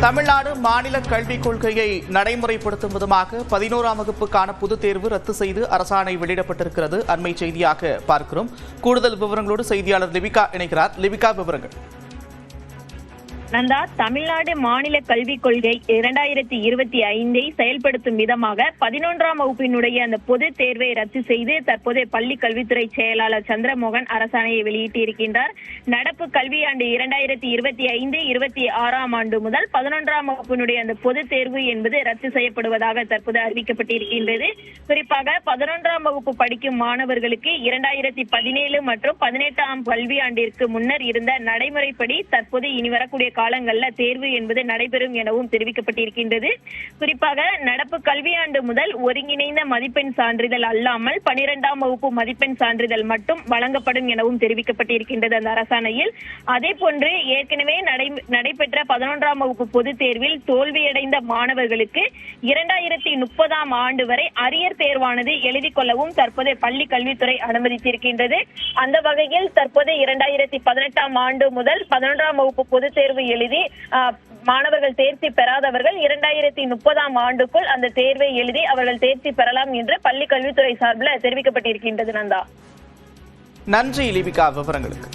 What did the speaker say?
தமிழ்நாடு மாநில கல்விக் கொள்கையை நடைமுறைப்படுத்தும் விதமாக 11ஆம் வகுப்புக்கான பொதுத் தேர்வு ரத்து செய்து அரசாணை வெளியிடப்பட்டிருக்கிறது. அண்மை செய்தியாக பார்க்கிறோம். கூடுதல் விவரங்களோடு செய்தியாளர் லிபிகா இணைக்கிறார். லிபிகா, விவரங்கள். நந்தா, தமிழ்நாடு மாநில கல்விக் கொள்கை 2025 செயல்படுத்தும் விதமாக 11ஆம் வகுப்பினுடைய அந்த பொது தேர்வை ரத்து செய்து தற்போது பள்ளி கல்வித்துறை செயலாளர் சந்திரமோகன் அரசாணையை வெளியிட்டிருக்கின்றார். நடப்பு கல்வியாண்டு 2025-26ஆம் ஆண்டு முதல் 11ஆம் வகுப்பினுடைய அந்த பொது தேர்வு என்பது ரத்து செய்யப்படுவதாக தற்போது அறிவிக்கப்பட்டிருக்கின்றது. குறிப்பாக 11ஆம் வகுப்பு படிக்கும் மாணவர்களுக்கு 2017 மற்றும் 18ஆம் கல்வியாண்டிற்கு முன்னர் இருந்த நடைமுறைப்படி தற்போது இனி வரக்கூடிய காலங்களில் தேர்வு என்பது நடைபெறும் எனவும் தெரிவிக்கப்பட்டிருக்கின்றது. குறிப்பாக நடப்பு கல்வியாண்டு முதல் ஒருங்கிணைந்த மதிப்பெண் சான்றிதழ் அல்லாமல் 12ஆம் வகுப்பு மதிப்பெண் சான்றிதழ் மட்டும் வழங்கப்படும் எனவும் தெரிவிக்கப்பட்டிருக்கின்றது அந்த அரசாணையில். அதே போன்று ஏற்கனவே நடைபெற்ற 11ஆம் வகுப்பு பொதுத் தேர்வில் தோல்வியடைந்த மாணவர்களுக்கு 2030ஆம் ஆண்டு வரை அரியர் தேர்வானது எழுதிக் கொள்ளவும் தற்போது பள்ளி கல்வித்துறை அனுமதித்திருக்கின்றது. அந்த வகையில் தற்போது 2018ஆம் ஆண்டு முதல் 11ஆம் வகுப்பு பொதுத் தேர்வு எழுதி மாணவர்கள் தேர்ச்சி பெறாதவர்கள் 2030ஆம் ஆண்டுக்குள் அந்த தேர்வை எழுதி அவர்கள் தேர்ச்சி பெறலாம் என்று பள்ளி கல்வித்துறை சார்பில் தெரிவிக்கப்பட்டிருக்கின்றது. நந்தா, நன்றி லிபிகா விவரங்களுக்கு.